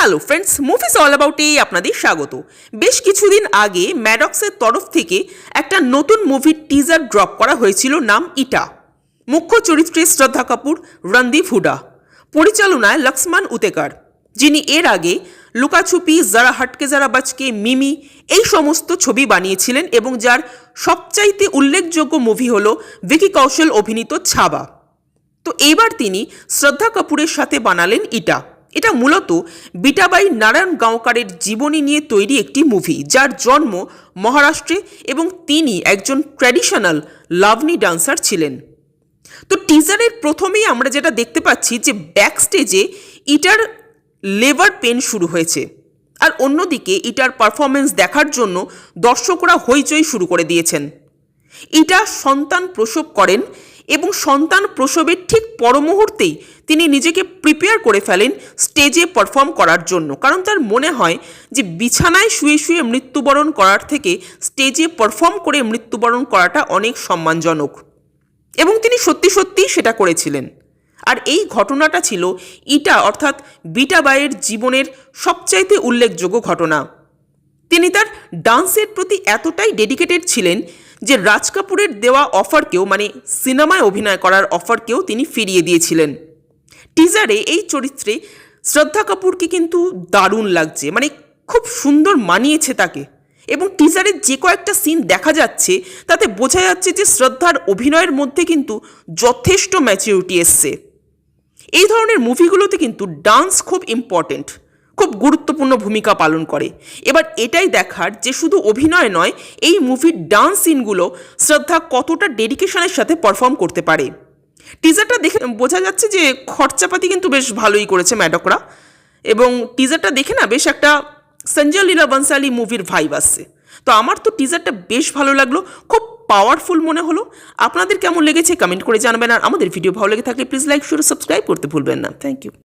Hello friends, movies all অ্যাবাউটে আপনাদের স্বাগত। বেশ কিছুদিন আগে ম্যাডক্সের তরফ থেকে একটা নতুন মুভির টিজার ড্রপ করা হয়েছিল, নাম ইটা। মুখ্য চরিত্রে শ্রদ্ধা কাপুর, রণদীপ হুডা, পরিচালনায় লক্ষ্মণ উতেকার, যিনি এর আগে লুকাছুপি, যারা হটকে যারা বাচকে, মিমি এই সমস্ত ছবি বানিয়েছিলেন এবং যার সবচাইতে উল্লেখযোগ্য মুভি হলো ভিকি কৌশল অভিনীত ছাবা। তো এইবার তিনি শ্রদ্ধা কাপুরের সাথে বানালেন ইটা। এটা মূলত বিটাবাই নারায়ণ গাঁওকারের জীবনী নিয়ে তৈরি একটি মুভি, যার জন্ম মহারাষ্ট্রে এবং তিনি একজন ট্র্যাডিশনাল লাভনি ডান্সার ছিলেন। তো টিজারের প্রথমেই আমরা যেটা দেখতে পাচ্ছি যে ব্যাক স্টেজে ইটার লেবার পেন শুরু হয়েছে, আর অন্যদিকে ইটার পারফরমেন্স দেখার জন্য দর্শকরা হইচই শুরু করে দিয়েছেন। ইটা সন্তান প্রসব করেন এবং সন্তান প্রসবের ঠিক পর মুহূর্তেই তিনি নিজেকে প্রিপেয়ার করে ফেলেন স্টেজে পারফর্ম করার জন্য, কারণ তার মনে হয় যে বিছানায় শুয়ে শুয়ে মৃত্যুবরণ করার থেকে স্টেজে পারফর্ম করে মৃত্যুবরণ করাটা অনেক সম্মানজনক, এবং তিনি সত্যি সত্যিই সেটা করেছিলেন। আর এই ঘটনাটা ছিল ইটা অর্থাৎ বিটাবাইয়ের জীবনের সবচাইতে উল্লেখযোগ্য ঘটনা। তিনি তার ডান্সের প্রতি এতটাই ডেডিকেটেড ছিলেন যে রাজ কাপুরের দেওয়া অফারকেও, মানে সিনেমায় অভিনয় করার অফারকেও তিনি ফিরিয়ে দিয়েছিলেন। টিজারে এই চরিত্রে শ্রদ্ধা কাপুরকে কিন্তু দারুণ লাগছে, মানে খুব সুন্দর মানিয়েছে তাকে, এবং টিজারে যে কয়েকটা সিন দেখা যাচ্ছে তাতে বোঝা যাচ্ছে যে শ্রদ্ধার অভিনয়ের মধ্যে কিন্তু যথেষ্ট ম্যাচিউরিটি এসছে। এই ধরনের মুভিগুলোতে কিন্তু ডান্স খুব ইম্পর্টেন্ট, খুব গুরুত্বপূর্ণ ভূমিকা পালন করে। এবার এটাই দেখার যে শুধু অভিনয় নয়, এই মুভির ডান্স সিনগুলো শ্রদ্ধা কতটা ডেডিকেশনের সাথে পারফর্ম করতে পারে। টিজারটা দেখে বোঝা যাচ্ছে যে খরচাপাতি কিন্তু বেশ ভালোই করেছে ম্যাডকরা, এবং টিজারটা দেখে না বেশ একটা সঞ্জয় লীলা বনসালি মুভির ভাইব আসছে। তো আমার তো টিজারটা বেশ ভালো লাগলো, খুব পাওয়ারফুল মনে হলো। আপনাদের কেমন লেগেছে কমেন্ট করে জানাবেন, আর আমাদের ভিডিও ভালো লেগে থাকলে প্লিজ লাইক, শেয়ার, সাবস্ক্রাইব করতে ভুলবেন না। Thank you.